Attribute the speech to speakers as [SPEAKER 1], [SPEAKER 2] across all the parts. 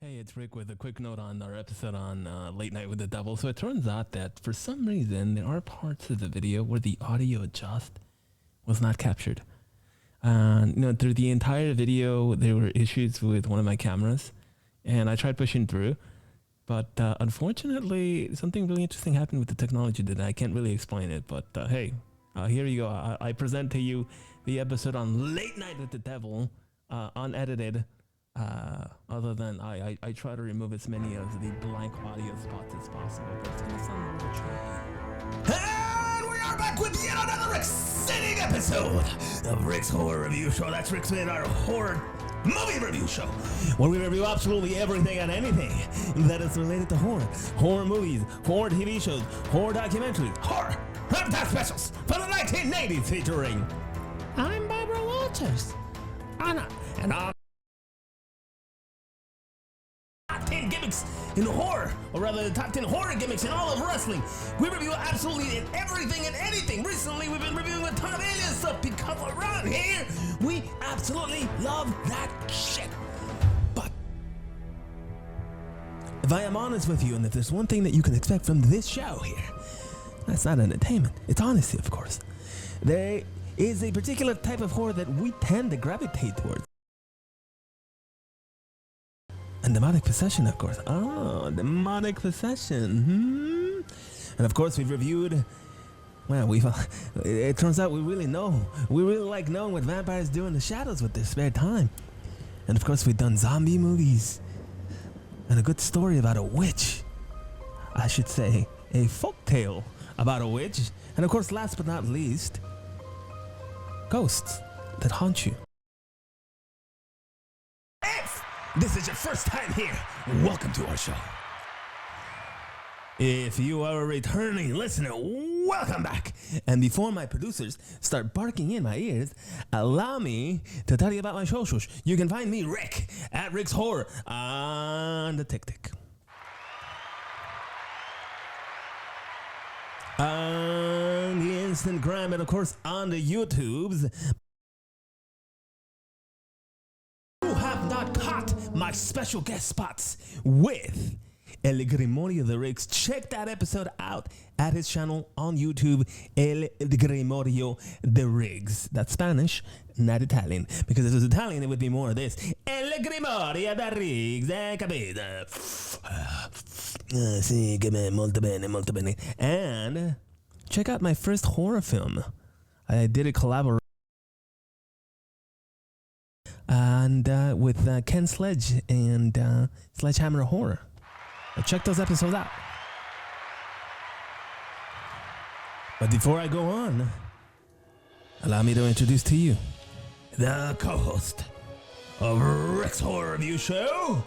[SPEAKER 1] Hey, it's Rick with a quick note on our episode on Late Night with the Devil. So it turns out that for some reason there are parts of the video where the audio just was not captured. Through the entire video there were issues with one of my cameras, and I tried pushing through, but unfortunately something really interesting happened with the technology that I can't really explain it. But hey, here you go. I present to you the episode on Late Night with the Devil, unedited. Other than I try to remove as many of the blank audio spots as possible, but it's gonna sound a little tricky.
[SPEAKER 2] And we are back with yet another exciting episode of Rick's Horror Review Show. That's Rick's our horror movie review show, where we review absolutely everything and anything that is related to horror movies, horror TV shows, horror documentaries, horror reptile specials from the 1980s featuring I'm Barbara Walters, Anna, and I'm 10 gimmicks in horror, or rather the top 10 horror gimmicks in all of wrestling. We review absolutely everything and anything. Recently we've been reviewing a ton of alien stuff because around here we absolutely love that shit. But if I am honest with you, and if there's one thing that you can expect from this show here, that's not entertainment, it's honesty, of course. There is a particular type of horror that we tend to gravitate towards. And demonic possession, of course. Oh, demonic possession. And of course, we've reviewed. Well, it turns out we really like knowing what vampires do in the shadows with their spare time. And of course, we've done zombie movies and a good story about a witch. I should say, a folk tale about a witch. And of course, last but not least, ghosts that haunt you. This is your first time here, welcome to our show. If you are a returning listener, welcome back. And before my producers start barking in my ears, allow me to tell you about my socials. You can find me, Rick, at Rick's Horror on the TikTok, on the Instagram, and of course on the YouTubes. Not caught my special guest spots with El Grimorio de Riggs. Check that episode out at his channel on YouTube, El Grimorio de Riggs. That's Spanish, not Italian, because if it was Italian it would be more of this. El Grimorio de Riggs, capito? Sì, molto bene, molto bene. And check out my first horror film. I did a collaboration and with Ken Sledge and Sledgehammer Horror. Check those episodes out. But before I go on, allow me to introduce to you the co-host of Rick's Horror Review Show,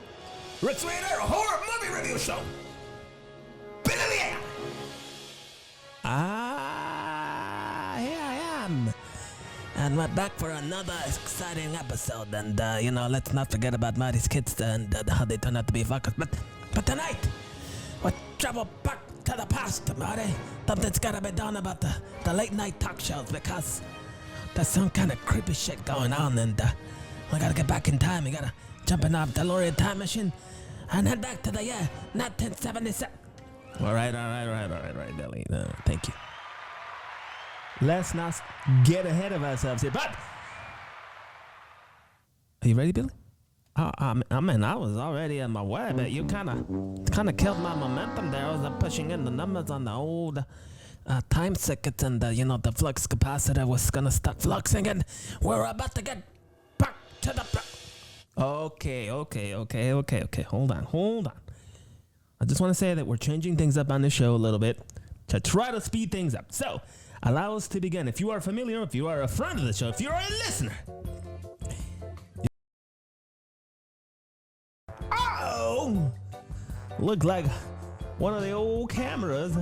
[SPEAKER 2] Rick's Horror Movie Review Show, Billy Leah. Here I am. And we're back for another exciting episode, and let's not forget about Marty's kids and how they turn out to be fuckers. But tonight, we'll travel back to the past, Marty. Something's gotta be done about the late night talk shows, because there's some kind of creepy shit going on, and we gotta get back in time. We gotta jump in our DeLorean time machine and head back to the year 1977. All right, Billy. Thank you. Let's not get ahead of ourselves here, but are you ready, Billy? I was already on my way, but you kind of killed my momentum there. I was pushing in the numbers on the old time circuits, and the flux capacitor was gonna start fluxing, and we're about to get back to the. Okay. Hold on. I just want to say that we're changing things up on the show a little bit to try to speed things up. So, allow us to begin. If you are familiar, if you are a friend of the show, if you're a listener. Oh! Looked like one of the old cameras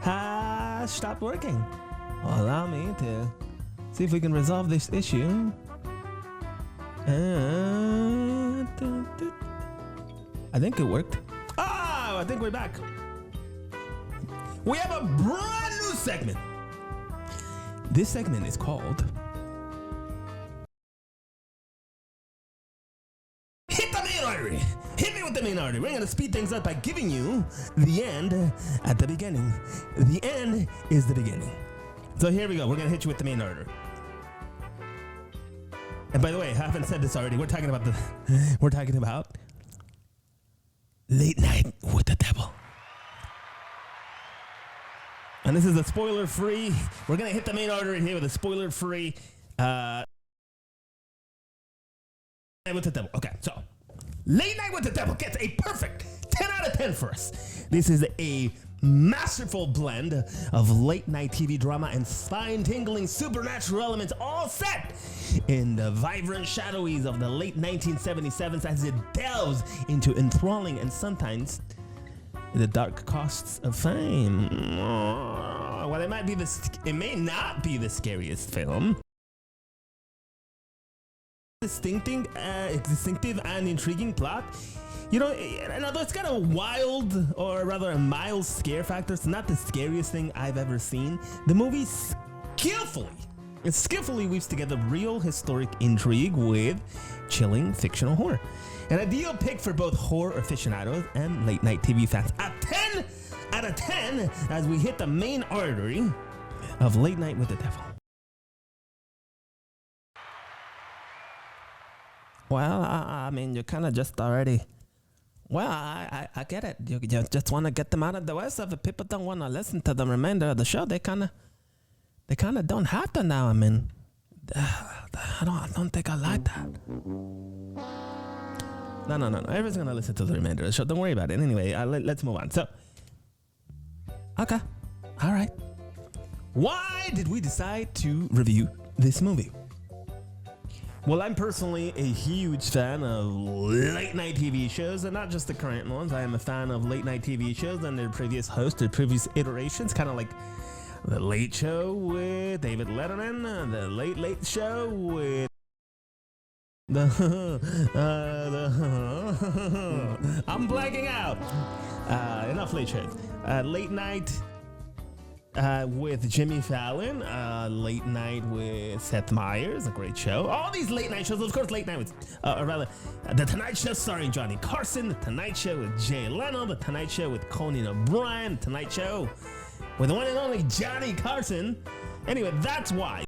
[SPEAKER 2] has stopped working. Well, allow me to see if we can resolve this issue. I think it worked. I think we're back. We have a brand new segment. This segment is called Hit the Main Artery. Hit
[SPEAKER 1] the main artery. We're gonna speed things up by giving you the end at the beginning. The end is the beginning. So here we go. We're gonna hit you with the main artery. And by the way, I haven't said this already. We're talking about Late Night with the Devil. And this is a spoiler-free. We're gonna hit the main artery here with a spoiler-free. With the Devil. Okay, so Late Night with the Devil gets a perfect 10 out of 10 for us. This is a masterful blend of late night TV drama and spine-tingling supernatural elements, all set in the vibrant shadowies of the late 1977s as it delves into enthralling and sometimes the dark costs of fame. Well, it may not be the scariest film. Distinctive and intriguing plot. You know, and although it's got a wild, or rather a mild scare factor, it's not the scariest thing I've ever seen. The movie skillfully weaves together real historic intrigue with chilling fictional horror. An ideal pick for both horror aficionados and late night TV fans. A 10 out of 10 as we hit the main artery of Late Night with the Devil. Well, I mean, you kind of just already... Well, I get it. You just want to get them out of the way. So if people don't want to listen to the remainder of the show, they kind of don't have to now. I mean, I don't think I like that. No. Everyone's gonna listen to the remainder of the show. Don't worry about it. Anyway, let's move on. So, okay, all right. Why did we decide to review this movie? Well, I'm personally a huge fan of late night TV shows, and not just the current ones. I am a fan of late night TV shows and their previous hosts, their previous iterations, kind of like The Late Show with David Letterman, The Late Late Show with I'm blanking out. Enough late shows. Late Night with Jimmy Fallon, Late Night with Seth Meyers, a great show. All these late night shows, of course, Late Night with, The Tonight Show starring Johnny Carson, The Tonight Show with Jay Leno, The Tonight Show with Conan O'Brien, The Tonight Show with the one and only Johnny Carson. Anyway, that's why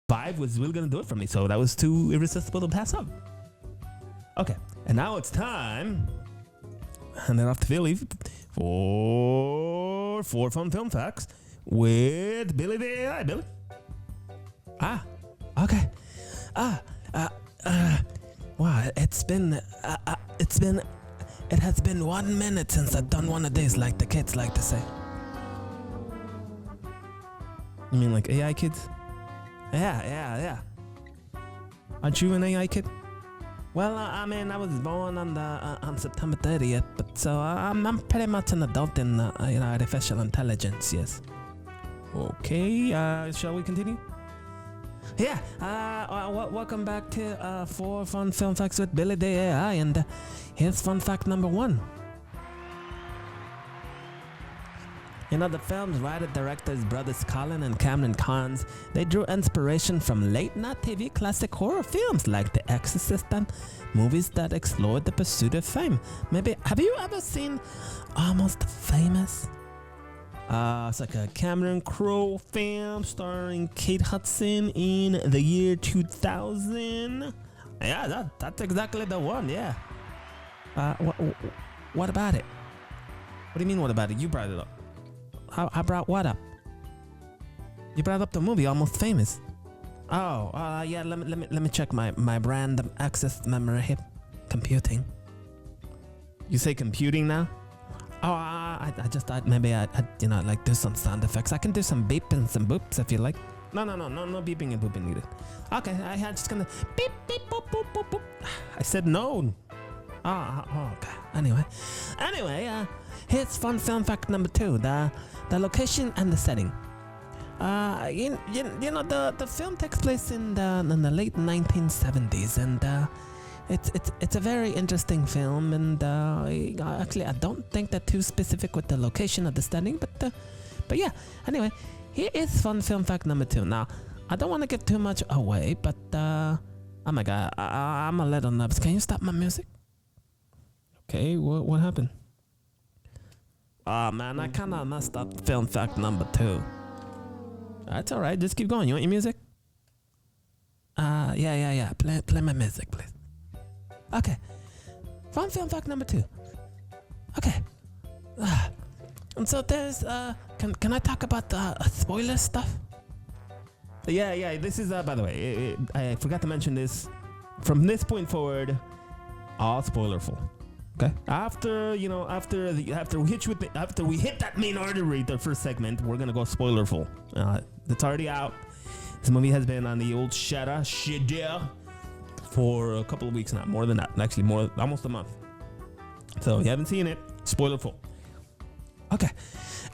[SPEAKER 1] 5 was really gonna do it for me, so that was too irresistible to pass up. Okay, and now it's time. Hand it off to Philly for 4 fun film facts with Billy the AI. Billy? Okay. Wow, it has been 1 minute since I've done one of these, like the kids like to say. You mean like AI kids? Yeah. Aren't you an AI kid? Well, I mean, I was born on September 30th, but so I'm pretty much an adult in artificial intelligence. Yes. Okay. Shall we continue? Yeah. Welcome back to 4 fun film facts with Billy the AI, and here's fun fact number 1. You know, the film's writer-directors, brothers Colin and Cameron Carnes, they drew inspiration from late-night TV classic horror films like The Exorcist and movies that explored the pursuit of fame. Maybe, have you ever seen Almost Famous? It's like a Cameron Crowe film starring Kate Hudson in the year 2000. Yeah, that's exactly the one, yeah. What about it? What do you mean, what about it? You brought it up. I brought what up? You brought up the movie Almost Famous. Oh, yeah. Let me check my random access memory here. Computing. You say computing now? Oh, I just thought maybe I'd like do some sound effects. I can do some beep and some boops if you like. No beeping and booping needed. Okay, I'm just gonna beep boop boop boop boop. I said no. Oh, okay. Anyway, here's fun film fact number 2. The location and the setting. The film takes place in the late 1970s, and it's a very interesting film. And actually, I don't think they're too specific with the location of the setting, but yeah. Anyway, here is fun film fact number 2. Now, I don't want to give too much away, but
[SPEAKER 2] Oh my god, I'm a little nervous. Can you stop my music?
[SPEAKER 1] Okay, what happened?
[SPEAKER 2] Oh man, I kind of messed up film fact number 2.
[SPEAKER 1] That's all right. Just keep going. You want your music?
[SPEAKER 2] Yeah. Play my music, please. Okay. Fun film fact number 2. Okay. And so there's can I talk about the spoiler stuff?
[SPEAKER 1] Yeah. This is by the way, I forgot to mention this. From this point forward, all spoilerful. Okay. After we hit that main artery, the first segment, we're gonna go spoilerful. It's already out. This movie has been on the old shadow for a couple of weeks now. More than that, actually, almost a month. So if you haven't seen it, spoilerful.
[SPEAKER 2] Okay.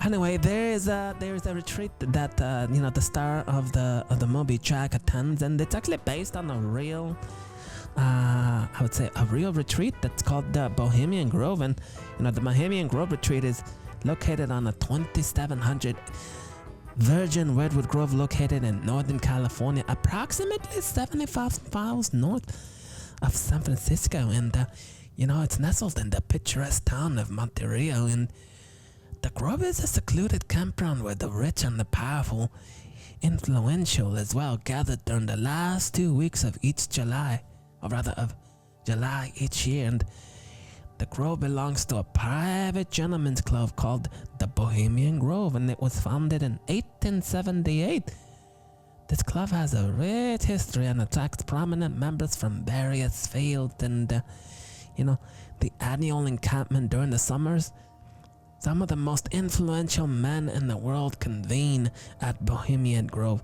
[SPEAKER 2] Anyway, there is a retreat that the star of the movie Jack attends, and it's actually based on a real, I would say, a real retreat that's called the Bohemian Grove. And the Bohemian Grove retreat is located on a 2,700 virgin redwood grove located in Northern California, approximately 75 miles north of San Francisco. And it's nestled in the picturesque town of Monterey. And the grove is a secluded campground where the rich and the powerful, influential as well, gathered during the last 2 weeks of each July, or rather of July each year. And the grove belongs to a private gentleman's club called the Bohemian Grove, and it was founded in 1878. This club has a rich history and attracts prominent members from various fields. And the annual encampment during the summers, some of the most influential men in the world convene at Bohemian Grove.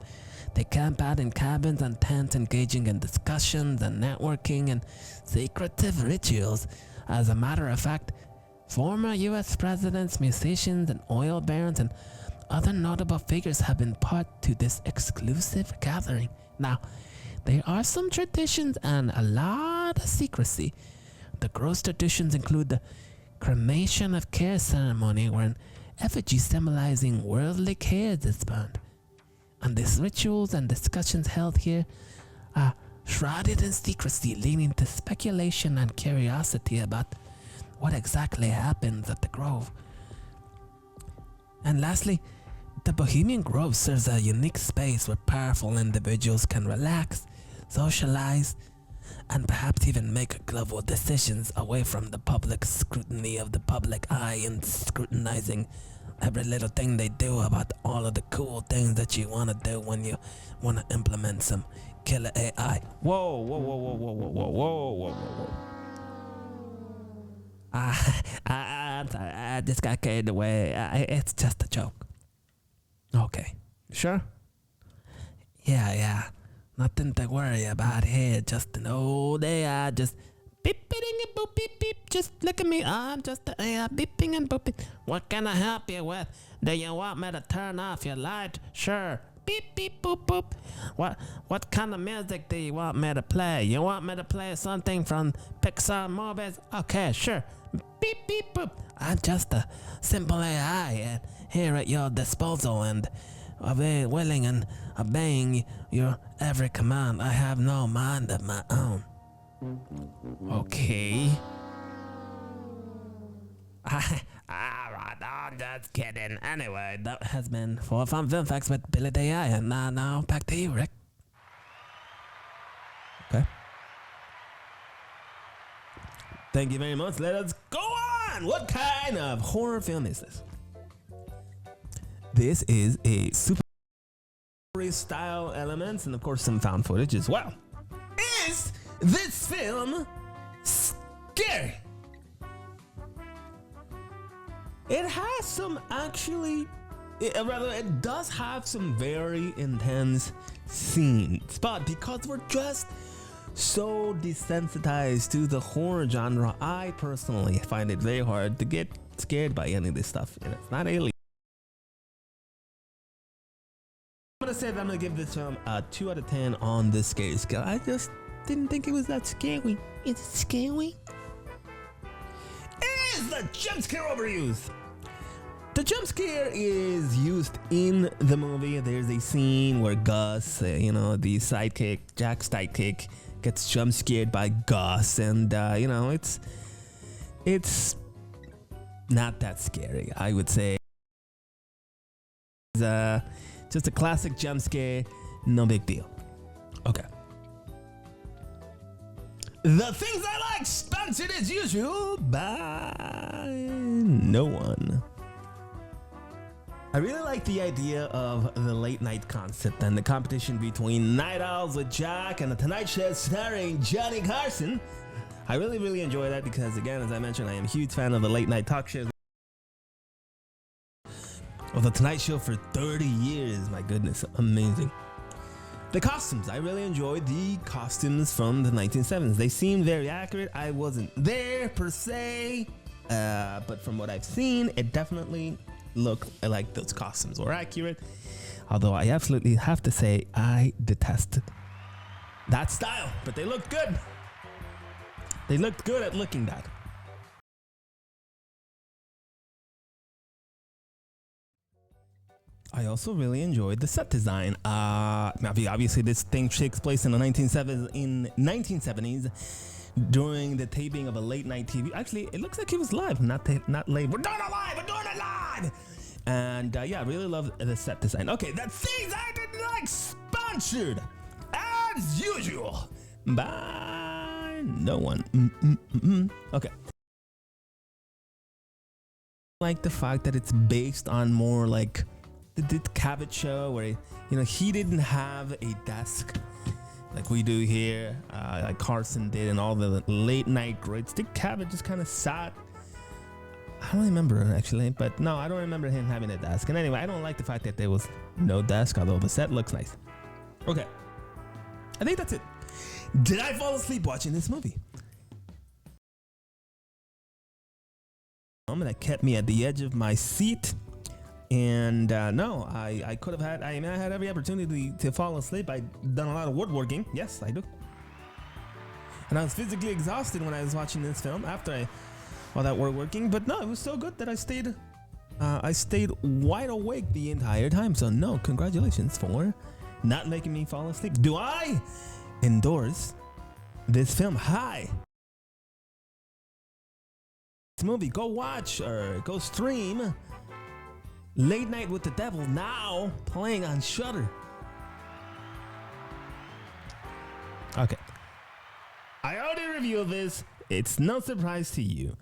[SPEAKER 2] They camp out in cabins and tents, engaging in discussions and networking and secretive rituals. As a matter of fact, former US presidents, musicians, and oil barons and other notable figures have been part to this exclusive gathering. Now, there are some traditions and a lot of secrecy. The gross traditions include the cremation of care ceremony, where an effigy symbolizing worldly cares is burned. And these rituals and discussions held here are shrouded in secrecy, leading to speculation and curiosity about what exactly happens at the grove. And lastly, the Bohemian Grove serves a unique space where powerful individuals can relax, socialize, and perhaps even make global decisions away from the public scrutiny of the public eye and scrutinizing every little thing they do about all of the cool things that you want to do when you want to implement some killer AI.
[SPEAKER 1] Whoa.
[SPEAKER 2] I'm sorry, I just got carried away. It's just a joke.
[SPEAKER 1] Okay. Sure?
[SPEAKER 2] Yeah. Nothing to worry about here. Just an old AI. Just beeping and boop, beep, beep. Just look at me. I'm just an AI beeping and booping. What can I help you with? Do you want me to turn off your light? Sure. Beep, beep, boop, boop. What kind of music do you want me to play? You want me to play something from Pixar movies? Okay, sure. Beep, beep, boop. I'm just a simple AI and here at your disposal, and very willing and obeying your every command. I have no mind of my own.
[SPEAKER 1] Okay.
[SPEAKER 2] Alright, I'm just kidding. Anyway, that has been 4 Fun Film Facts with Billy the AI, and now back to you, Rick.
[SPEAKER 1] Okay. Thank you very much. Let us go on. What kind of horror film is this? This is a super style elements and of course some found footage as well. Is this film scary? It has some it does have some very intense scenes, but because we're just so desensitized to the horror genre, I personally find it very hard to get scared by any of this stuff. And it's not alien. I'm gonna say that I'm gonna give this film a 2 out of 10 on the scary scale. I just didn't think it was that scary. Is it scary? Is the jump scare overused? The jump scare is used in the movie. There's a scene where Gus, the sidekick, Jack's sidekick, gets jump scared by Gus, and it's not that scary, I would say. It's just a classic jump scare, no big deal. Okay. The things I like, sponsored as usual by no one. I really like the idea of the late night concept and the competition between Night Owls with Jack and The Tonight Show starring Johnny Carson. I really enjoy that because, again, as I mentioned, I am a huge fan of the late night talk shows. Of The Tonight Show for 30 years, my goodness, amazing. The costumes, I really enjoyed the costumes from the 1970s. They seemed very accurate. I wasn't there per se, but from what I've seen, it definitely looked like those costumes were accurate. Although I absolutely have to say, I detested that style, but they looked good. They looked good at looking that. I also really enjoyed the set design. Obviously, this thing takes place in the 1970s during the taping of a late night TV. Actually, it looks like it was live, not late. We're doing it live. We're doing it live. And I really love the set design. Okay, the things I didn't like, sponsored as usual by no one. Okay. I like the fact that it's based on more like the Dick Cavett show, where he didn't have a desk like we do here, like Carson did, and all the late night greats. Dick Cavett just kind of sat. I don't remember actually, but no, I don't remember him having a desk. And anyway, I don't like the fact that there was no desk, although the set looks nice. Okay, I think that's it. Did I fall asleep watching this movie? That kept me at the edge of my seat. And no, I could have had, I had every opportunity to fall asleep. I'd done a lot of woodworking. Yes, I do. And I was physically exhausted when I was watching this film after all that woodworking. But no, it was so good that I stayed wide awake the entire time. So no, congratulations for not making me fall asleep. Do I endorse this film? Hi. This movie, go watch or go stream Late Night with the Devil, now playing on Shudder. Okay. I already reviewed this. It's no surprise to you.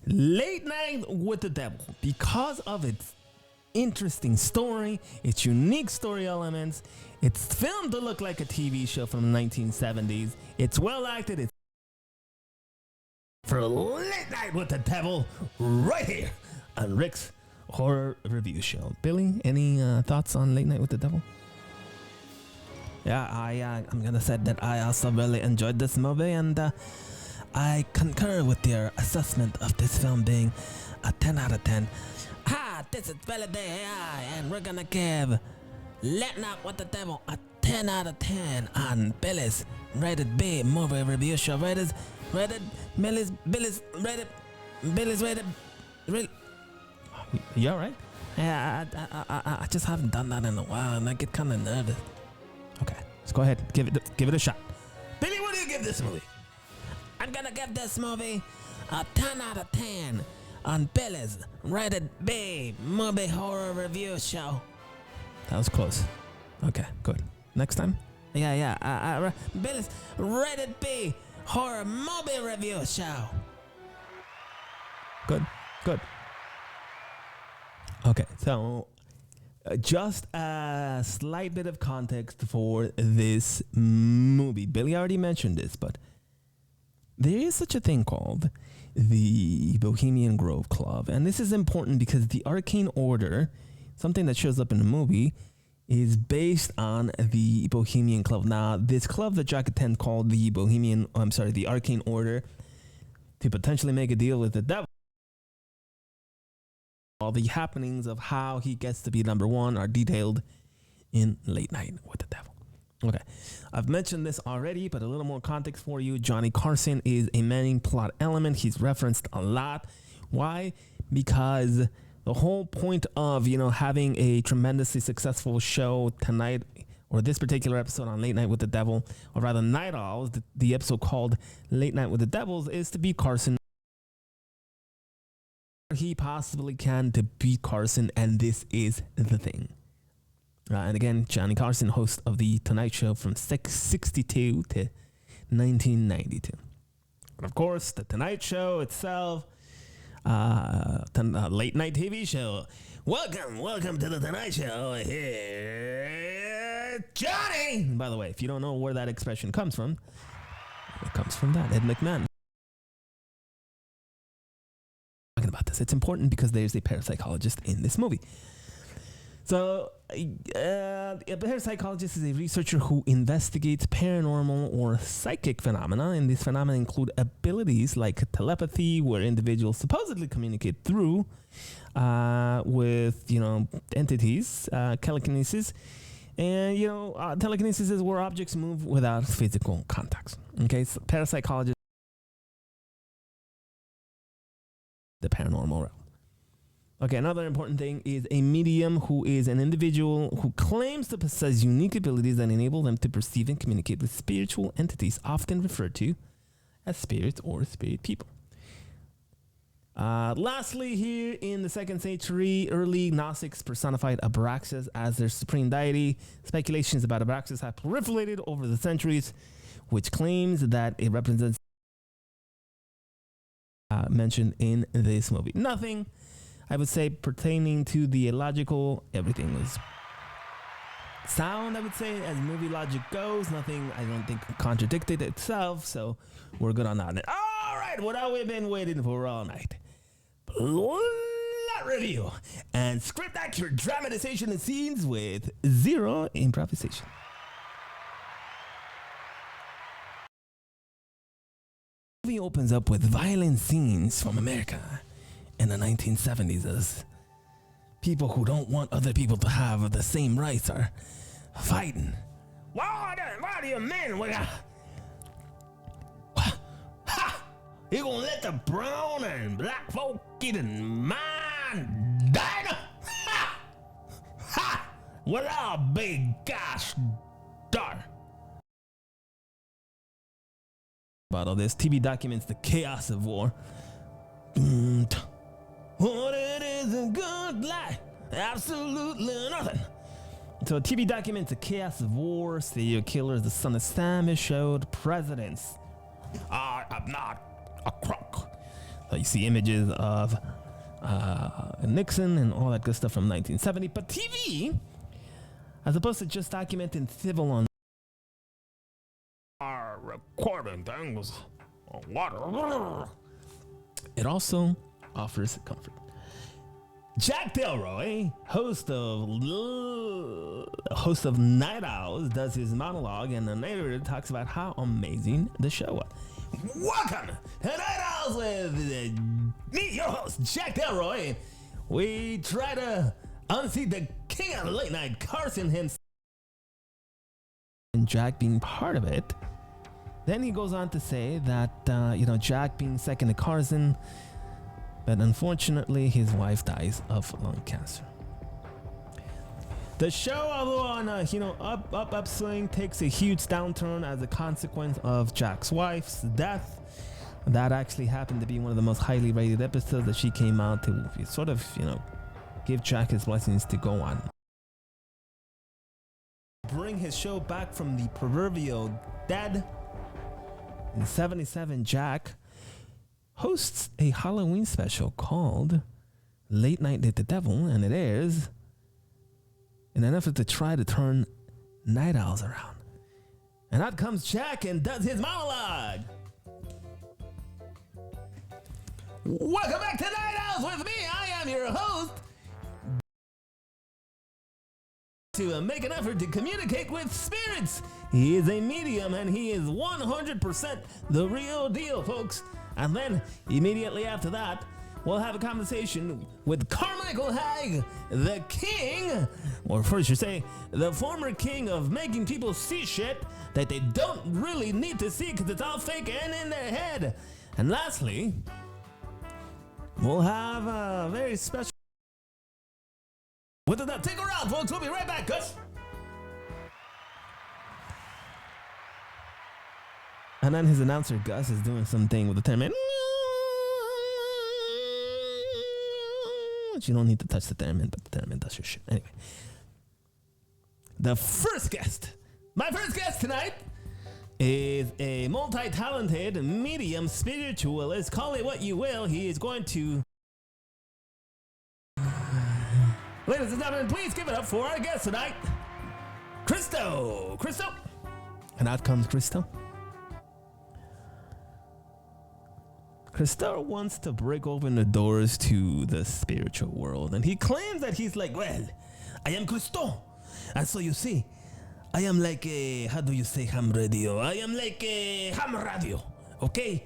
[SPEAKER 1] Late Night with the Devil, because of its interesting story, its unique story elements, it's filmed to look like a TV show from the 1970s. It's well acted. It's for Late Night with the Devil right here on Rick's Horror Review Show. Billy, any thoughts on Late Night with the Devil? Yeah, I'm gonna say that I also really enjoyed this movie, and I concur with your assessment of this film being a 10 out of 10. This is Billy Day, and we're gonna give Late Night with the Devil a 10 out of 10 on Billy's Rated B Movie Review Show. Billy's rated. You alright? Yeah, I just haven't done that in a while, and I get kind of nervous. Okay, let's go ahead, give it a shot. Billy, what do you give this movie? I'm gonna give this movie a 10 out of 10 on Billy's Rated B Movie Horror Review Show. That was close. Okay, good. Next time? Yeah. Billy's Rated B Horror Movie Review Show. Good. Okay, so just a slight bit of context for this movie. Billy already mentioned this, but there is such a thing called the Bohemian Grove Club. And this is important because the Arcane Order, something that shows up in the movie, is based on the Bohemian Club. Now, this club that Jack attends called the the Arcane Order, to potentially make a deal with the devil. All the happenings of how he gets to be number one are detailed in Late Night with the Devil. Okay, I've mentioned this already, but a little more context for you. Johnny Carson is a main plot element. He's referenced a lot. Why? Because The whole point of, having a tremendously successful show tonight, or this particular episode on Late Night with the Devil, or rather Night Owls, the episode called Late Night with the Devils, is to beat Carson. He possibly can to beat Carson, and this is the thing. And again, Johnny Carson, host of the Tonight Show from 1962 to 1992. And of course, the Tonight Show itself, late night TV show. Welcome to the Tonight Show. Here, Johnny. And by the way, if you don't know where that expression comes from, it comes from that Ed McMahon. Talking about this, it's important because there's a parapsychologist in this movie. So, a parapsychologist is a researcher who investigates paranormal or psychic phenomena, and these phenomena include abilities like telepathy, where individuals supposedly communicate through with entities, telekinesis, and telekinesis is where objects move without physical contacts. Okay, so parapsychologists, the paranormal realm. Okay, another important thing is a medium, who is an individual who claims to possess unique abilities that enable them to perceive and communicate with spiritual entities, often referred to as spirits or spirit people. Lastly, here in the 2nd century, early Gnostics personified Abraxas as their supreme deity. Speculations about Abraxas have proliferated over the centuries, which claims that it represents mentioned in this movie. Nothing, I would say, pertaining to the illogical. Everything was sound, I would say, as movie logic goes. Nothing, I don't think, contradicted itself, so we're good on that. All right, what have we been waiting for all night? Plot review and script accurate dramatization of scenes with zero improvisation. The movie opens up with violent scenes from America in the 1970s as people who don't want other people to have the same rights are fighting. What do you mean? You gonna let the brown and black folk get in mine diner? Ha! Ha! Well, our big gosh darn. About all this, TV documents the chaos of war. What it is a good lie, absolutely nothing. So TV documents the chaos of war. Serial killers, the son of Sam is showed. Presidents, I am not a crook. So you see images of Nixon and all that good stuff from 1970. But TV, as opposed to just documenting civil on our recording things, it also offers comfort. Jack Delroy, host of Night Owls, does his monologue, and the narrator talks about how amazing the show was. Welcome to Night Owls with me, your host, Jack Delroy. We try to unseat the king of late night, Carson himself, and Jack being part of it. Then he goes on to say that Jack being second to Carson, but unfortunately his wife dies of lung cancer. The show, although on a upswing, takes a huge downturn as a consequence of Jack's wife's death. That actually happened to be one of the most highly rated episodes that she came out to sort of give Jack his blessings to go on. Bring his show back from the proverbial dead. In 1977, Jack hosts a Halloween special called Late Night with the Devil, and it airs in an effort to try to turn Night Owls around. And out comes Jack and does his monologue. Welcome back to Night Owls with me. I am your host. To make an effort to communicate with spirits. He is a medium and he is 100% the real deal, folks. And then immediately after that, we'll have a conversation with Carmichael Haig, the king, or first you say, the former king of making people see shit that they don't really need to see because it's all fake and in their head. And lastly, we'll have a very special With that, take her out, folks. We'll be right back, Gus. And then his announcer, Gus, is doing something with the theremin. You don't need to touch the theremin, but the theremin does your shit. Anyway. The first guest, my first guest tonight, is a multi-talented, medium spiritualist. Call it what you will. He is going to... Ladies and gentlemen, please give it up for our guest tonight, Christo. Christo. And out comes Christo. Christo wants to break open the doors to the spiritual world. And he claims that he's like, well, I am Christo. And so you see, I am like a, how do you say ham radio? I am like a ham radio, okay?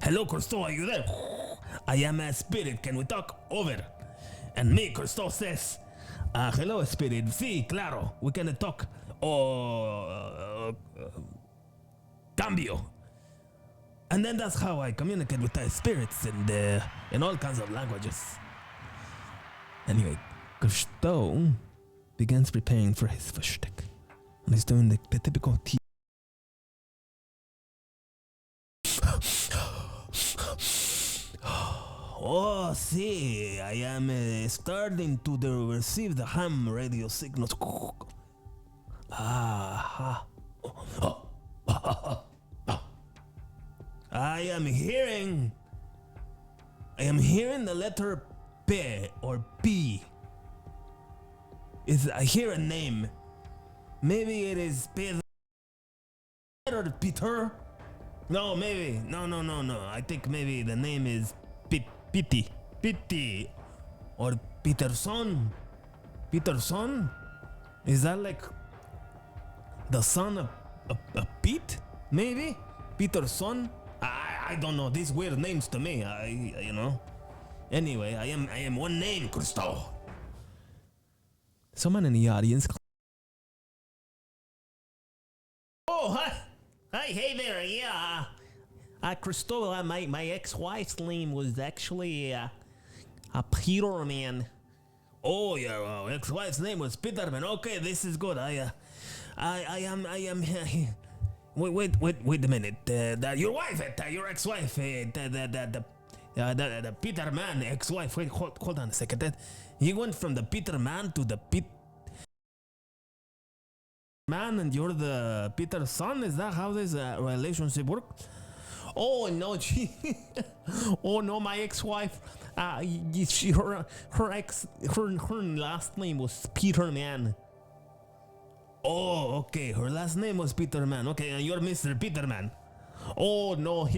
[SPEAKER 1] Hello, Christo, are you there? I am a spirit, can we talk? Over. And me, Christo, says, hello, spirit, sí, claro, we can talk. Cambio. And then that's how I communicate with the spirits in all kinds of languages. Anyway, Christo begins preparing for his shtick. And he's doing the typical Oh, see, I am starting to receive the ham radio signals. I am hearing the letter P or P. I hear a name. Maybe it is Pedro or Peter. No, maybe. No. I think maybe the name is Pity. Or Peterson. Peterson? Is that like the son of Pete? Maybe? Peterson? I don't know. These weird names to me. You know. Anyway, I am one name, Christo. Someone in the audience. Oh, hi. Hey there. Yeah. Christo, my ex-wife's name was actually a Peter Man. Oh, your ex-wife's name was Peter Man. Okay, this is good. I am. Wait a minute. Your wife, your ex-wife, the Peter Man ex-wife. Wait, hold on a second. You went from the Peter Man to the Pete Man, and you're the Peter's son. Is that how this relationship works? Oh no, my ex-wife. Her last name was Peter Man. Oh, okay. Her last name was Peter Man. Okay, and you're Mr. Peter Man. Oh no,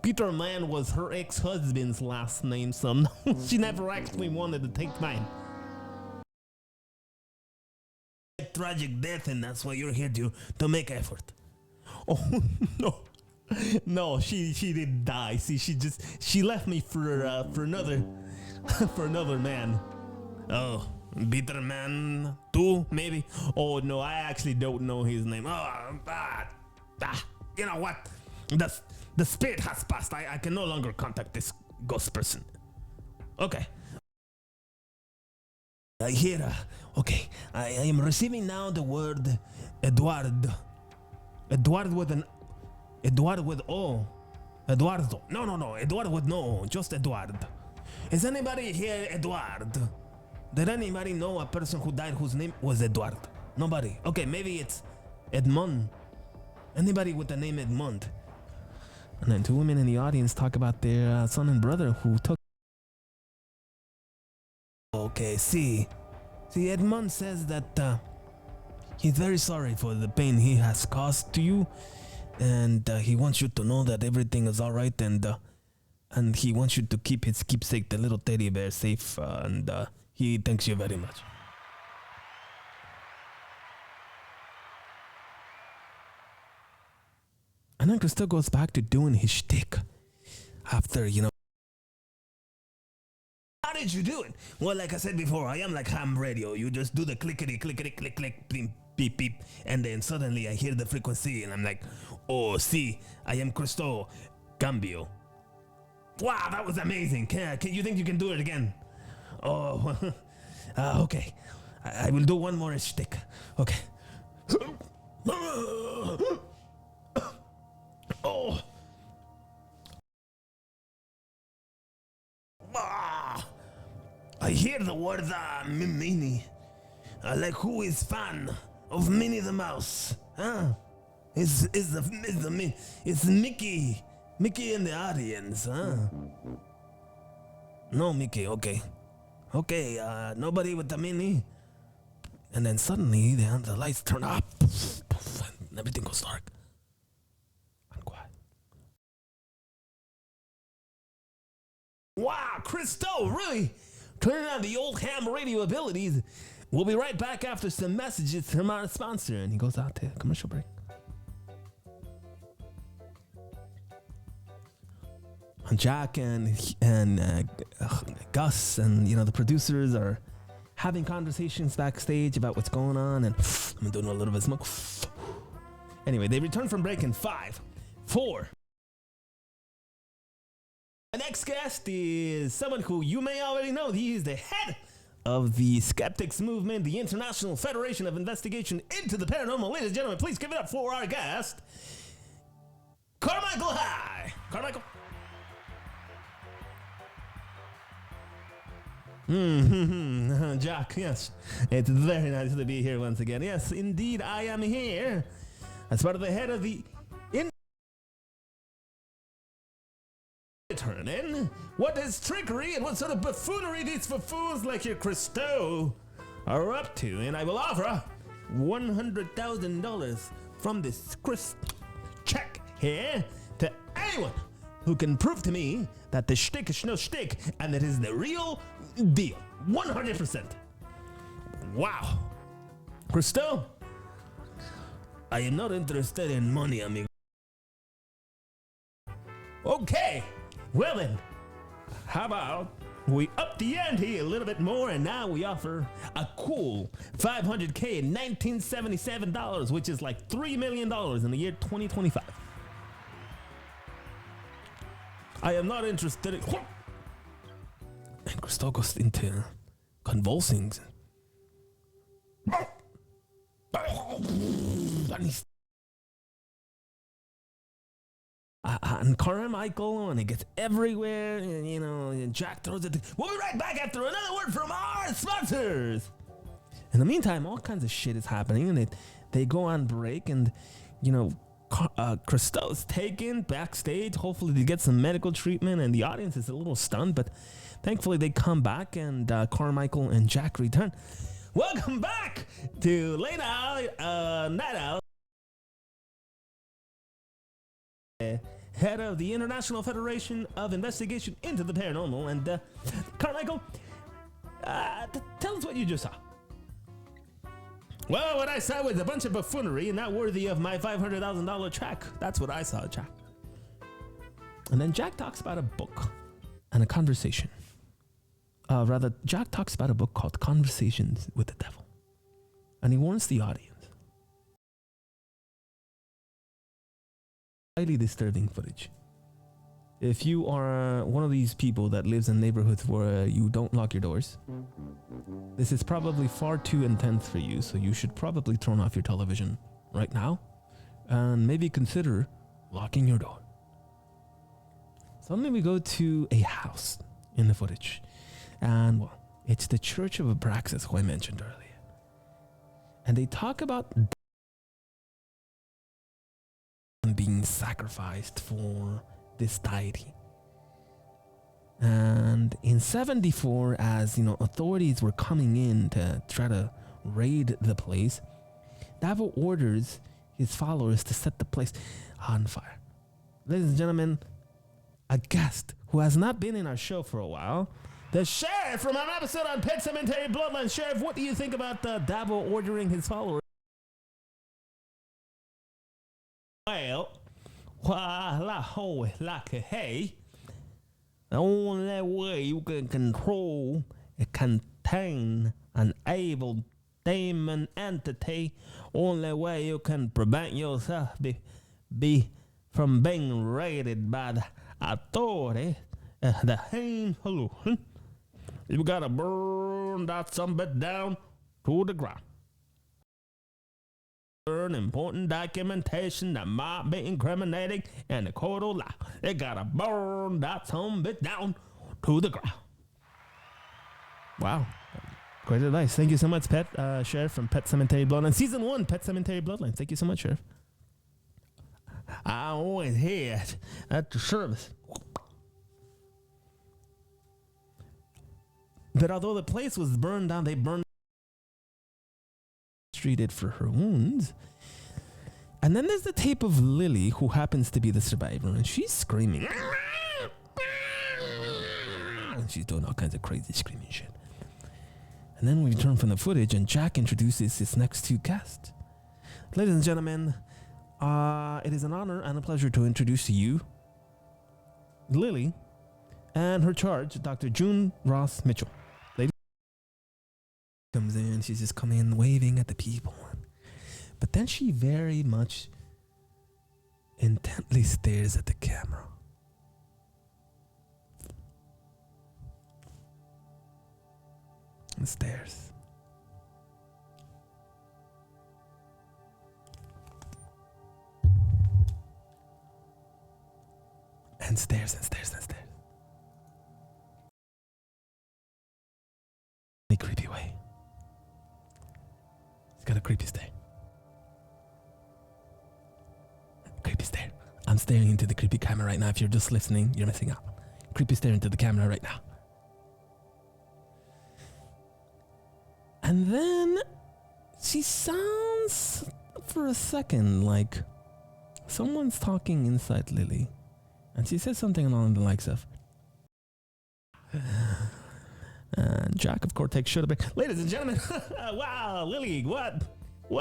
[SPEAKER 1] Peter Man was her ex-husband's last name, so no, she never actually wanted to take mine. Tragic death, and that's why you're here to make effort. Oh no, she didn't die. See, she left me for another man. Oh, Peter Man 2 maybe. Oh no, I actually don't know his name. You know what? The spirit has passed. I can no longer contact this ghost person. Okay. I hear. Okay, I am receiving now the word Eduardo. Eduardo with O. Eduardo. No. Eduardo with no. Just Eduardo. Is anybody here Eduardo? Did anybody know a person who died whose name was Eduardo? Nobody. Okay, maybe it's Edmond. Anybody with the name Edmond? And then two women in the audience talk about their son and brother who took. Okay, see, Edmond says that he's very sorry for the pain he has caused to you, and he wants you to know that everything is all right, and he wants you to keep his keepsake, the little teddy bear, safe, and he thanks you very much. And then Christo goes back to doing his shtick after, How did you do it? Well, like I said before, I am like ham radio. You just do the clickety, click, beep, beep, beep. And then suddenly I hear the frequency and I'm like, oh, see, I am Christo. Cambio. Wow, that was amazing. Can you think you can do it again? Oh, okay. I will do one more shtick. Okay. Oh. Ah. I hear the word Minnie. Like who is fan of Minnie the Mouse? Huh? Is Mickey in the audience, huh? No Mickey, okay. Okay, nobody with the Minnie. And then suddenly the lights turn up and everything goes dark. And quiet. Wow, Christo, really? Turning on the old ham radio abilities. We'll be right back after some messages from our sponsor. And he goes out to commercial break. Jack and Gus and the producers are having conversations backstage about what's going on, and I'm doing a little bit of smoke. Anyway, they return from break in 5, 4. The next guest is someone who you may already know. He is the head of the Skeptics movement, the International Federation of Investigation into the Paranormal. Ladies and gentlemen, please give it up for our guest, Carmichael. Hi, Carmichael. Jack, yes. It's very nice to be here once again. Yes, indeed, I am here as part of the head of the Turning. What is trickery and what sort of buffoonery these buffoons like your Christo are up to, and I will offer $100,000 from this check here to anyone who can prove to me that the shtick is no shtick and that is the real deal. 100%. Wow. Christo, I am not interested in money, amigo. Okay. Well then, how about we up the ante a little bit more, and now we offer a cool $500K in $1977, which is like $3 million in the year 2025. I am not interested in... And Christo goes into convulsing. And Carmichael, and it gets everywhere, and Jack throws it. We'll be right back after another word from our sponsors. In the meantime, all kinds of shit is happening, and they go on break, and Christo's taken backstage. Hopefully they get some medical treatment, and the audience is a little stunned, but thankfully they come back, and Carmichael and Jack return. Welcome back to Late Out, Night Out. Head of the International Federation of Investigation into the Paranormal, and Carmichael, tell us what you just saw. Well, what I saw was a bunch of buffoonery and not worthy of my $500,000 check. That's what I saw, Jack. And then Jack talks about a book and a conversation. Jack talks about a book called Conversations with the Devil. And he warns the audience. Highly disturbing footage. If you are one of these people that lives in neighborhoods where you don't lock your doors, this is probably far too intense for you, so you should probably turn off your television right now and maybe consider locking your door. Suddenly we go to a house in the footage, and well, it's the Church of Abraxas, who I mentioned earlier. And they talk about being sacrificed for this deity. And in 74, as authorities were coming in to try to raid the place, Davo orders his followers to set the place on fire. Ladies and gentlemen, a guest who has not been in our show for a while, the sheriff from our episode on Pet Cemetery Bloodline. Sheriff, what do you think about Davo ordering his followers? Well, hey, the only way you can control and contain an evil demon entity, only way you can prevent yourself be from being raided by the authority The hand hallucination. You gotta burn that sumbit down to the ground. Burn important documentation that might be incriminating in the court of law. You gotta burn that sumbit down to the ground. Wow. Great advice. Thank you so much, Sheriff from Pet Cemetery Bloodline. Season 1, Pet Cemetery Bloodline. Thank you so much, Sheriff. I always hear it at the service that although the place was burned down, they burned treated for her wounds. And then there's the tape of Lily, who happens to be the survivor, and she's screaming. And she's doing all kinds of crazy screaming shit. And then we turn from the footage, and Jack introduces his next two guests. Ladies and gentlemen, it is an honor and a pleasure to introduce to you Lily and her charge, Dr. June Ross Mitchell. Lady comes in, she's just coming in waving at the people. But then she very much intently stares at the camera. And stares. And stares and stares and stares. In a creepy way. It's got a creepy stare. Creepy stare. I'm staring into the creepy camera right now. If you're just listening, you're missing out. Creepy stare into the camera right now. And then she sounds for a second like someone's talking inside Lily. And she says something along the likes of, and Jack, of course, takes shit back. Ladies and gentlemen, wow, Lily, what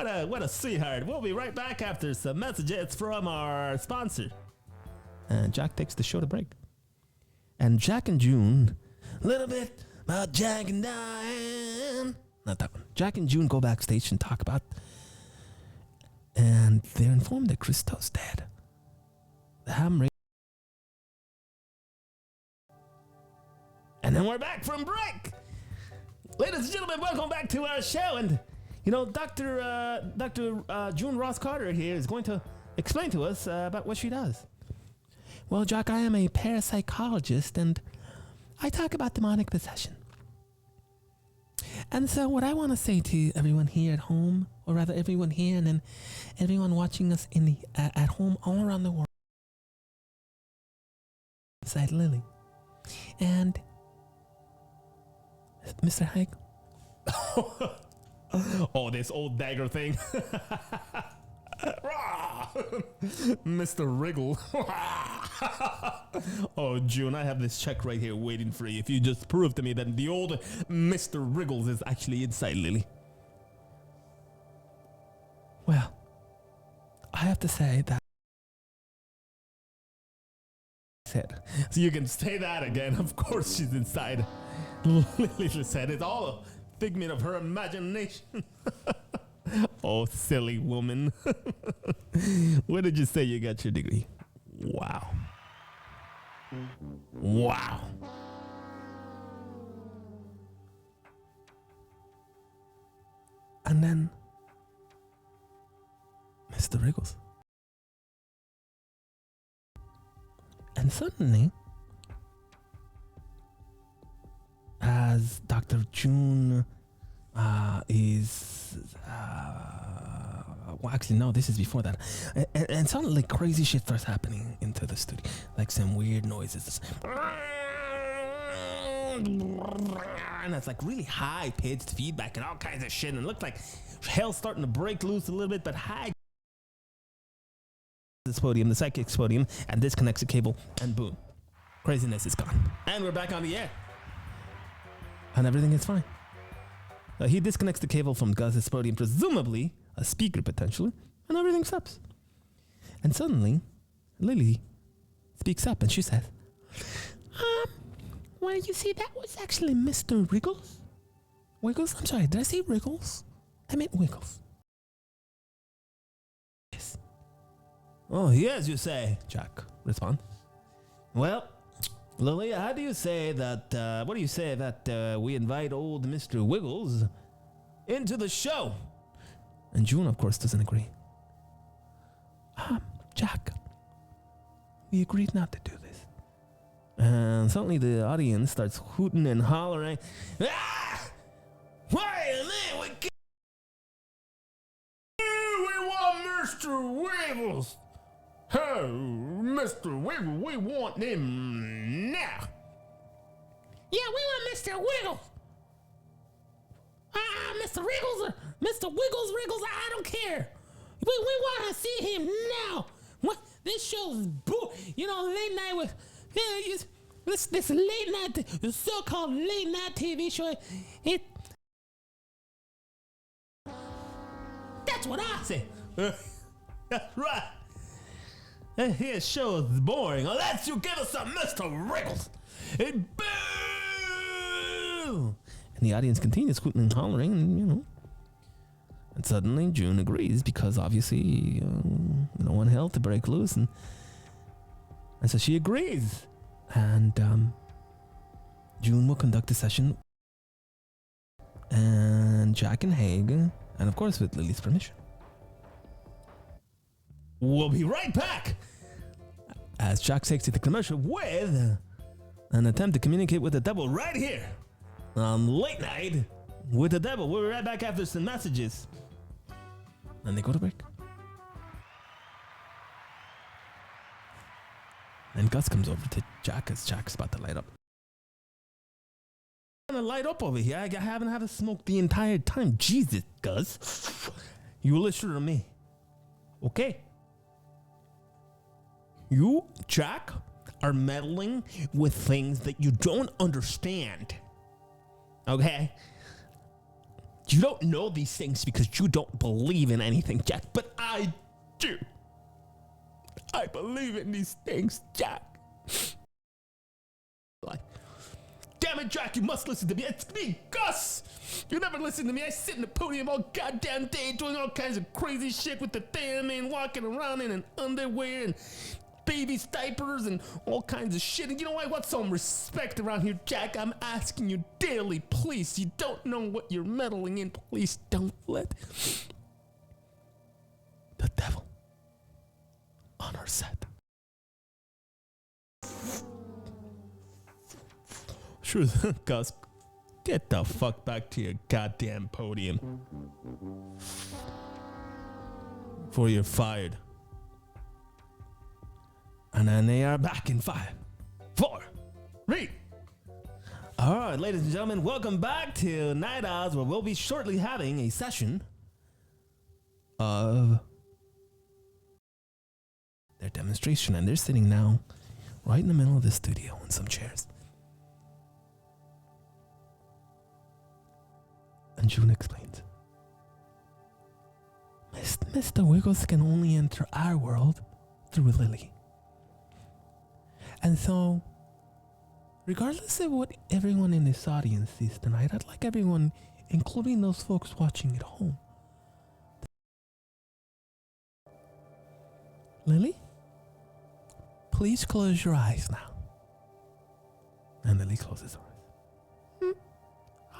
[SPEAKER 1] a sweetheart. We'll be right back after some messages from our sponsor. And Jack takes the show to break. And Jack and June, a little bit about Jack and Diane. Not that one. Jack and June go backstage and talk about, and they're informed that Christo's dead. The ham. And then we're back from break. Ladies and gentlemen, welcome back to our show. And, you know, Dr. June Ross Carter here is going to explain to us about what she does. Well, Jack, I am a parapsychologist, and I talk about demonic possession. And so what I want to say to everyone here at home, or rather everyone here and then everyone watching us in the at home all around the world, inside Lily. And Mr. Hank. Oh, this old dagger thing. Mr. Wriggle. Oh, June, I have this check right here waiting for you. If you just prove to me that the old Mr. Wriggles is actually inside Lily. Well, I have to say that. So you can say that again. Of course she's inside. Lily said it's all a figment of her imagination. Oh, silly woman. Where did you say you got your degree? Wow. Wow. And then Mr. Wriggles. And suddenly, as Dr. June well, actually, no, this is before that. And suddenly crazy shit starts happening into the studio. Like some weird noises. And it's like really high-pitched feedback and all kinds of shit. And it looked like hell's starting to break loose a little bit, but high. This podium, the psychic's podium, and disconnects the cable, and boom. Craziness is gone. And we're back on the air. And everything is fine. He disconnects the cable from Guz's podium, presumably a speaker potentially, and everything stops. And suddenly, Lily speaks up and she says, well, you see, that was actually Mr. Wriggles. Wiggles? I'm sorry, did I say Wriggles? I meant Wiggles. Yes. Oh, yes, you say, Jack responds. Well, Lily, how do you say that, what do you say that we invite old Mr. Wiggles into the show? And June, of course, doesn't agree.
[SPEAKER 2] Jack, we agreed not to do this.
[SPEAKER 1] And suddenly the audience starts hooting and hollering. Ah! Why a minute, we want Mr. Wiggles. Oh, Mr. Wiggles, we want him now.
[SPEAKER 2] Yeah, we want Mr. Wiggles. Mr. Wiggles or Mr. Wiggles, I don't care. We want to see him now. What? This show's late night with this late night, the so-called late night TV show. That's what I say.
[SPEAKER 1] That's right. His show is boring unless you give us some Mr. Wiggles. And boo! And the audience continues hooting and hollering, and and suddenly June agrees because obviously no one hell to break loose, and so she agrees, and June will conduct a session, and Jack and Haig, and of course with Lily's permission. We'll be right back as Jack takes you to commercial with an attempt to communicate with the devil right here on Late Night with the Devil. We'll be right back after some messages. And they go to break. And Gus comes over to Jack as Jack's about to light up. I'm gonna light up over here. I haven't had a smoke the entire time. Jesus, Gus. You listen to me. Okay. You, Jack, are meddling with things that you don't understand. Okay? You don't know these things because you don't believe in anything, Jack, but I do. I believe in these things, Jack. Like, damn it, Jack, you must listen to me. It's me, Gus. You never listen to me. I sit in the podium all goddamn day doing all kinds of crazy shit with the damn man walking around in an underwear and baby's diapers and all kinds of shit. And you know what? I want some respect around here, Jack. I'm asking you daily, please. You don't know what you're meddling in. Please don't let the devil on our set. Sure, Gus, get the fuck back to your goddamn podium. For you're fired. And then they are back in 5, 4, 3. All right, ladies and gentlemen, welcome back to Night Owls, where we'll be shortly having a session of their demonstration. And they're sitting now right in the middle of the studio in some chairs. And June explains. Mr. Wiggles can only enter our world through Lily. And so, regardless of what everyone in this audience sees tonight, I'd like everyone, including those folks watching at home. Lily, please close your eyes now. And Lily closes her eyes.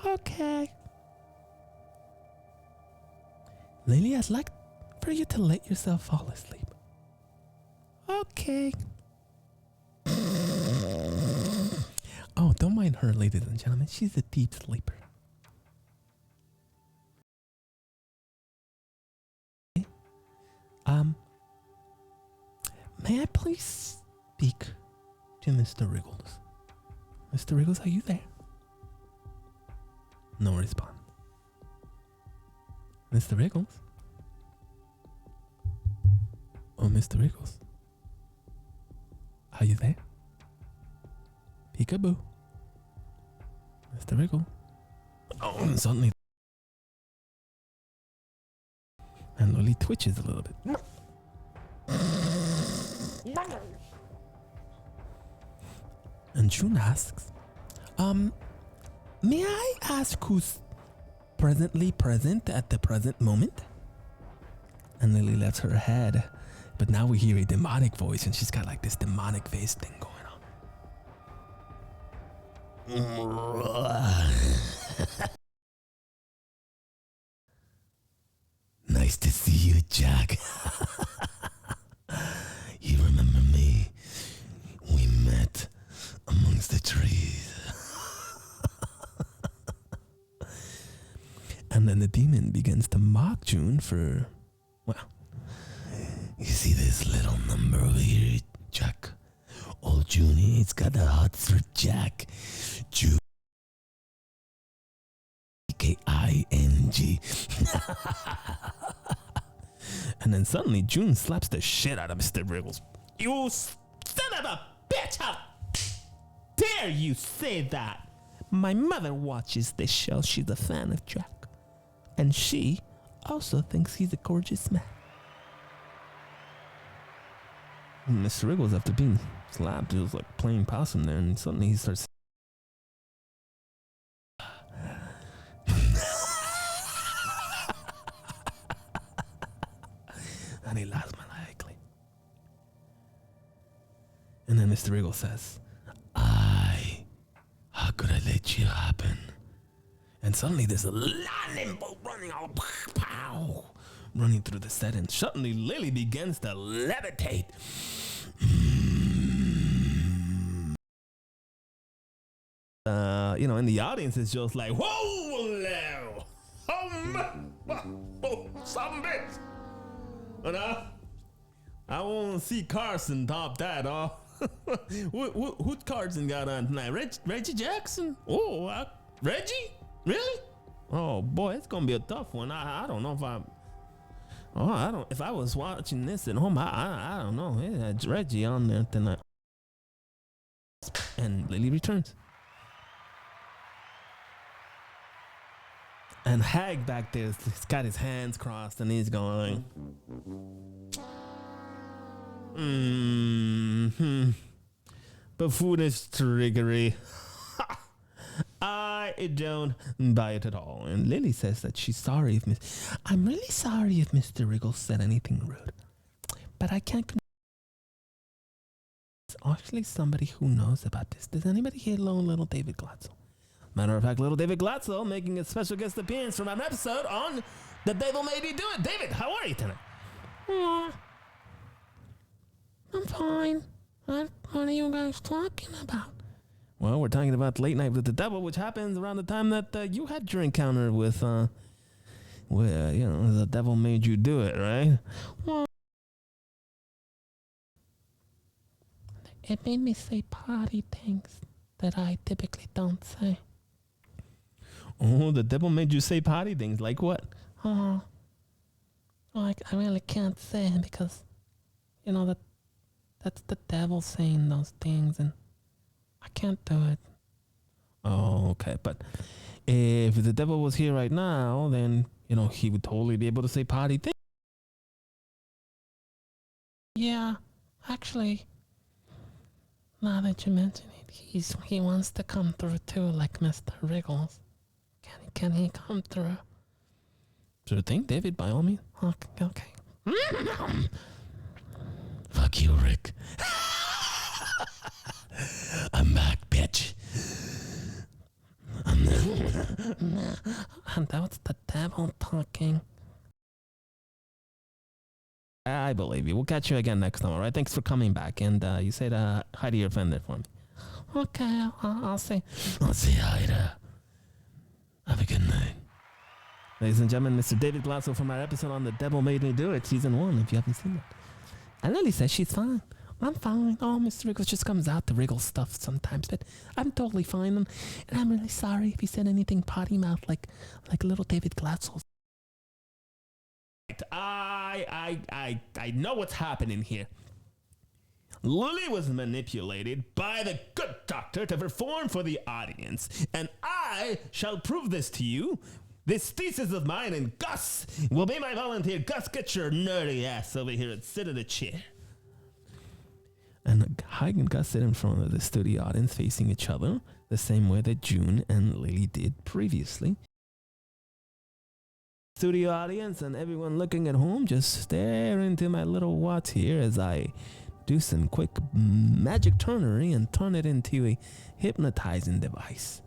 [SPEAKER 1] Okay. Lily, I'd like for you to let yourself fall asleep. Okay. Oh, don't mind her, ladies and gentlemen. She's a deep sleeper. May I please speak to Mr. Wriggles? Mr. Wriggles, are you there? No response. Mr. Wriggles? Oh, Mr. Wriggles. Are you there? Peekaboo. Mr. Wriggle. Oh, and suddenly. And Lily twitches a little bit. And June asks, may I ask who's presently present at the present moment? And Lily lets her head, but now we hear a demonic voice, and she's got like this demonic face thing going on.
[SPEAKER 2] Nice to see you, Jack. You remember me? We met amongst the trees.
[SPEAKER 1] And then the demon begins to mock June for, well,
[SPEAKER 2] You see this little number over here, Jack? Old Junie, he's got the hots for Jack. June. K-I-N-G.
[SPEAKER 1] and then suddenly June slaps the shit out of Mr. Wriggles. You son of a bitch! How dare you say that? My mother watches this show. She's a fan of Jack. And she also thinks he's a gorgeous man. And Mr. Wriggles, after being slapped, he was like playing possum there, and suddenly he starts. And he laughs maniacally. And then Mr. Wriggles says,
[SPEAKER 2] How could I let you happen?
[SPEAKER 1] and suddenly there's a lightning bolt running all pow, running through the set, and suddenly Lily begins to levitate. And the audience is just like, whoa, some bitch. I want to see Carson top that, Who Carson got on tonight? Reggie Jackson? Oh, Reggie? Really? Oh boy, it's gonna be a tough one. I don't know if if I was watching this at home, I don't know. It had Reggie on there tonight. And Lily returns. And Hag back there, he's got his hands crossed and he's going, buffoonish trickery. I don't buy it at all. And Lily says that she's sorry if I'm really sorry if Mr. Wriggles said anything rude. But I can't. There's actually somebody who knows about this. Does anybody here know little David Glatzel? Matter of fact, little David Glatzel making a special guest appearance from an episode on The Devil Made Me Do It. David, how are you tonight?
[SPEAKER 3] I'm fine. What are you guys talking about?
[SPEAKER 1] Well, we're talking about Late Night with the Devil, which happens around the time that you had your encounter with, the devil made you do it, right?
[SPEAKER 3] Well, it made me say potty things that I typically don't say.
[SPEAKER 1] Oh, the devil made you say potty things. Like what?
[SPEAKER 3] I really can't say it because, that's the devil saying those things, and I can't do it.
[SPEAKER 1] Oh, okay. But if the devil was here right now, then, he would totally be able to say potty things.
[SPEAKER 3] Yeah, actually, now that you mention it, he wants to come through too, like Mr. Wriggles. Can he come through?
[SPEAKER 1] Sure thing, David, by all means.
[SPEAKER 3] Okay.
[SPEAKER 2] Fuck you, Rick. I'm back, bitch.
[SPEAKER 3] And that was the devil talking.
[SPEAKER 1] I believe you. We'll catch you again next time, all right? Thanks for coming back. And you said hi to your friend there for me.
[SPEAKER 3] Okay, I'll say.
[SPEAKER 2] I'll say hi to. Have a good night.
[SPEAKER 1] Ladies and gentlemen, Mr. David Glatzel from our episode on The Devil Made Me Do It, Season 1, if you haven't seen that. And Lily says she's fine. I'm fine. Oh, Mr. Wriggles just comes out to wriggle stuff sometimes, but I'm totally fine. And I'm really sorry if he said anything potty mouth like little David Glatzel. I know what's happening here. Lily was manipulated by the good doctor to perform for the audience, and I shall prove this to you. This thesis of mine, and Gus will be my volunteer. Gus, get your nerdy ass over here and sit in a chair. And Hyde and Gus sit in front of the studio audience facing each other, the same way that June and Lily did previously. Studio audience and everyone looking at home, just stare into my little watch here as I do some quick magic turnery and turn it into a hypnotizing device.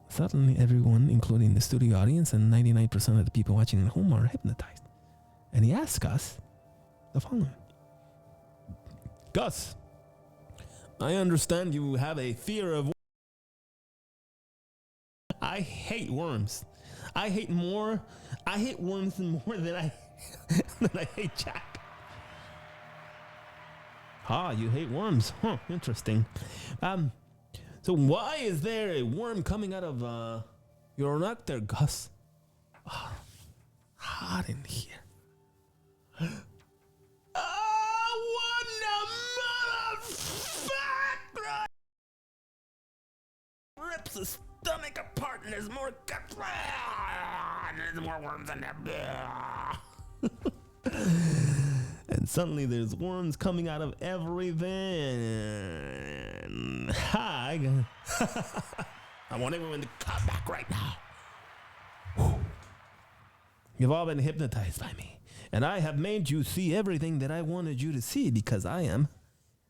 [SPEAKER 1] Suddenly, everyone, including the studio audience and 99% of the people watching at home, are hypnotized. And he asks Gus the following. Gus, I understand you have a fear of... I hate worms. I hate worms more than I hate Jack. Ah, you hate worms. Huh, interesting. So why is there a worm coming out of your neck there, Gus? Oh, hot in here. Oh, what the motherfucker! Rips the stomach apart and there's more guts. There's more worms in there. And suddenly there's worms coming out of everything. Hi. I want everyone to come back right now. Whew. You've all been hypnotized by me. And I have made you see everything that I wanted you to see because I am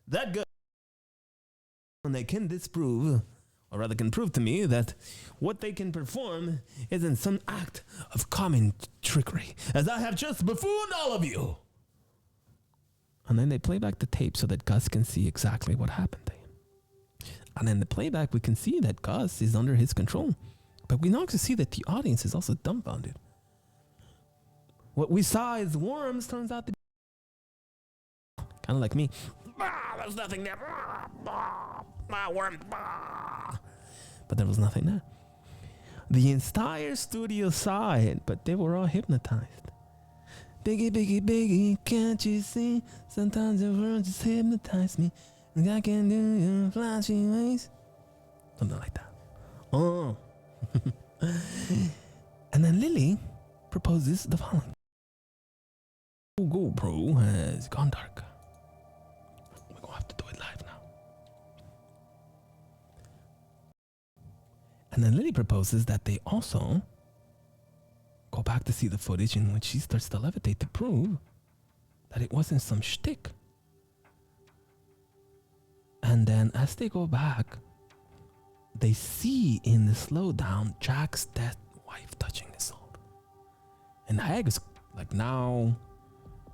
[SPEAKER 1] that good. And they can disprove, or rather can prove to me, that what they can perform isn't some act of common trickery, as I have just buffooned all of you. And then they play back the tape so that Gus can see exactly what happened to him. And in the playback, we can see that Gus is under his control. But we now can see that the audience is also dumbfounded. What we saw as worms turns out to be kind of like me. There's nothing there. Worm. But there was nothing there. The entire studio saw it, but they were all hypnotized. Biggie, biggie, biggie, can't you see? Sometimes the world just hypnotize me. And I can do your flashy ways. Something like that. Oh. And then Lily proposes the following. GoPro has gone dark. We're going to have to do it live now. And then Lily proposes that they also go back to see the footage in which she starts to levitate to prove that it wasn't some shtick. And then as they go back, they see in the slowdown Jack's dead wife touching his soul. And Hag is like now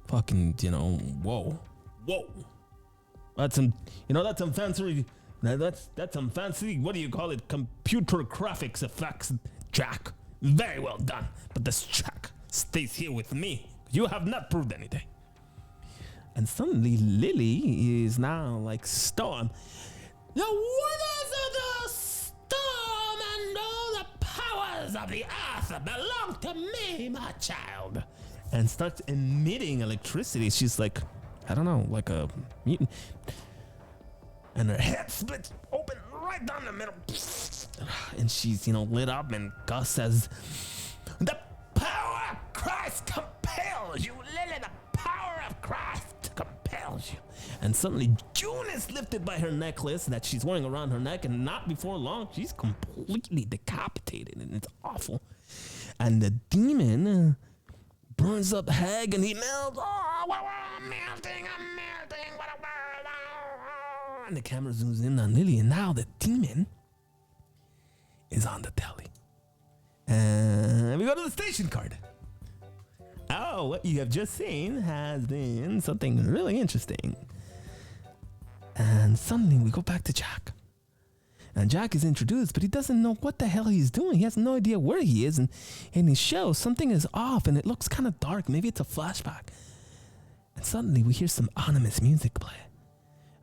[SPEAKER 1] fucking, whoa. That's some fancy, that's some fancy, what do you call it? Computer graphics effects, Jack. Very well done. But this Jack stays here with me. You have not proved anything. And suddenly Lily is now like Storm. The waters of the storm and all the powers of the earth belong to me, my child. And starts emitting electricity. She's like, I don't know, like a mutant. And her head splits open right down the middle. And she's, lit up, and Gus says, the power of Christ compels you, Lily, the power of Christ compels you. And suddenly June is lifted by her necklace that she's wearing around her neck, and not before long, she's completely decapitated, and it's awful. And the demon burns up Hag, and he melts. Oh, I'm melting. And the camera zooms in on Lily, and now the demon is on the telly. And we go to the station card. Oh, what you have just seen has been something really interesting. And suddenly we go back to Jack. And Jack is introduced, but he doesn't know what the hell he's doing. He has no idea where he is. And in his show, something is off, and it looks kind of dark. Maybe it's a flashback. And suddenly we hear some ominous music play.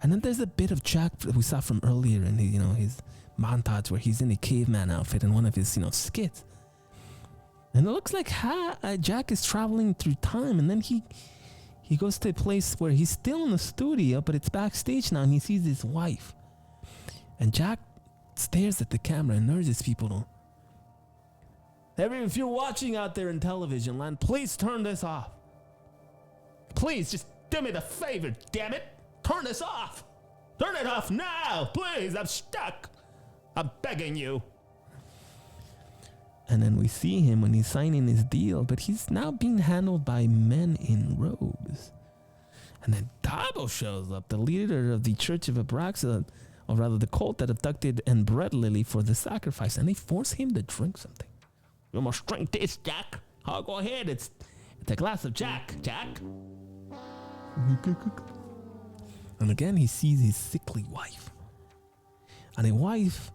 [SPEAKER 1] And then there's a bit of Jack that we saw from earlier in his montage where he's in a caveman outfit in one of his skits. And it looks like Jack is traveling through time, and then he goes to a place where he's still in the studio, but it's backstage now, and he sees his wife. And Jack stares at the camera and urges people to, if you're watching out there in television land, please turn this off. Please, just do me the favor, damn it. Turn this off. Turn it off now, please. I'm stuck. I'm begging you. And then we see him when he's signing his deal, but he's now being handled by men in robes. And then Dabo shows up, the leader of the Church of Abraxa, or rather the cult that abducted and bred Lily for the sacrifice, and they force him to drink something. You must drink this, Jack. Oh, go ahead. It's a glass of Jack. And again, he sees his sickly wife. And a wife,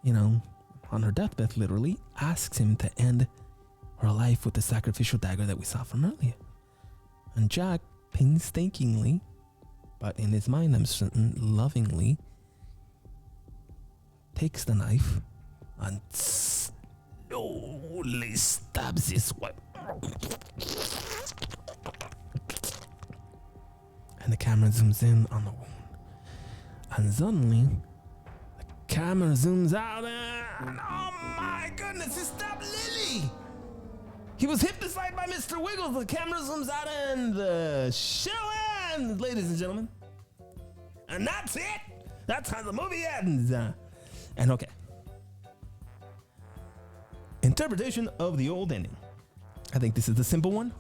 [SPEAKER 1] on her deathbed, literally, asks him to end her life with the sacrificial dagger that we saw from earlier. And Jack, painstakingly, but in his mind, I'm certain, lovingly, takes the knife and slowly stabs his wife. And the camera zooms in on the wound. And suddenly, the camera zooms out and oh my goodness, he stabbed Lily! He was hypnotized by Mr. Wiggles. The camera zooms out and the show ends, ladies and gentlemen. And that's it. That's how the movie ends. And okay. Interpretation of the old ending. I think this is the simple one.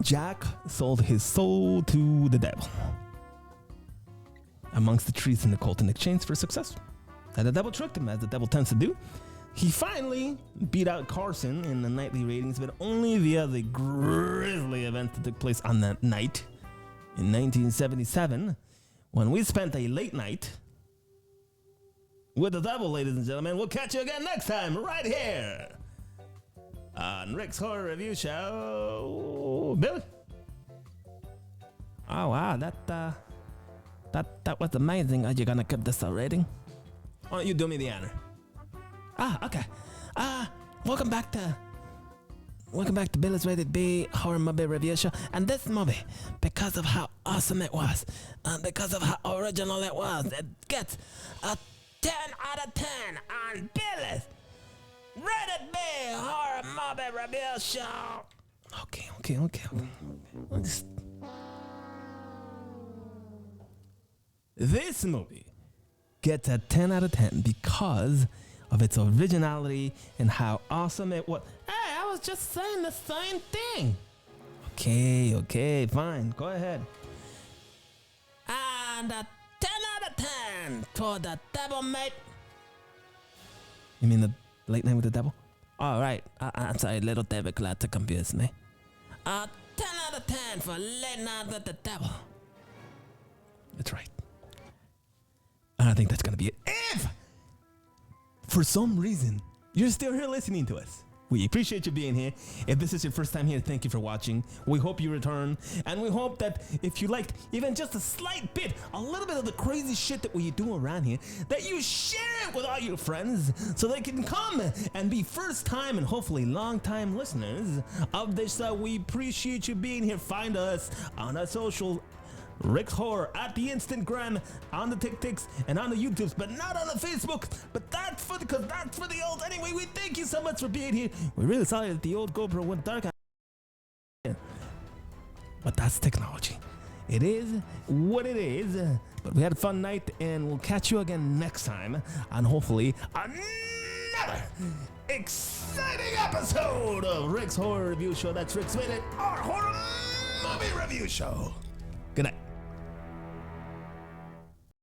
[SPEAKER 1] Jack sold his soul to the devil amongst the trees in the cult in exchange for success. And the devil tricked him, as the devil tends to do. He finally beat out Carson in the nightly ratings, but only via the grisly events that took place on that night in 1977, when we spent a late night with the devil, ladies and gentlemen. We'll catch you again next time, right here on Rick's Horror Review Show. Billy?
[SPEAKER 2] Oh wow, that was amazing. Are you gonna keep this a rating?
[SPEAKER 1] Why don't you do me the honor?
[SPEAKER 2] Okay. Welcome back to Billy's Rated B Horror Movie Review Show. And this movie, because of how awesome it was, and because of how original it was, it gets a 10 out of 10 on Billy's Rated B Horror Movie Review Show.
[SPEAKER 1] Okay. This movie gets a 10 out of 10 because of its originality and how awesome it was. Hey, I was just saying the same thing. Okay, fine. Go ahead.
[SPEAKER 2] And a 10 out of 10 for the devil, mate.
[SPEAKER 1] You mean the late night with the devil?
[SPEAKER 2] All right. I'm sorry, little David glad to confuse me. 10 out of 10 for late night with the devil.
[SPEAKER 1] That's right. And I think that's going to be it. If, for some reason, you're still here listening to us, we appreciate you being here. If this is your first time here, thank you for watching. We hope you return. And we hope that if you liked even just a slight bit, a little bit of the crazy shit that we do around here, that you share it with all your friends so they can come and be first time and hopefully long time listeners of this. We appreciate you being here. Find us on our social Rick's Horror at the Instagram, on the TikToks, and on the YouTubes, but not on the Facebook. But that's for the old. Anyway, we thank you so much for being here. We're really sorry that the old GoPro went dark. But that's technology. It is what it is. But we had a fun night, and we'll catch you again next time on hopefully another exciting episode of Rick's Horror Review Show. That's Rick's Rated R Horror Movie Review Show. Good night.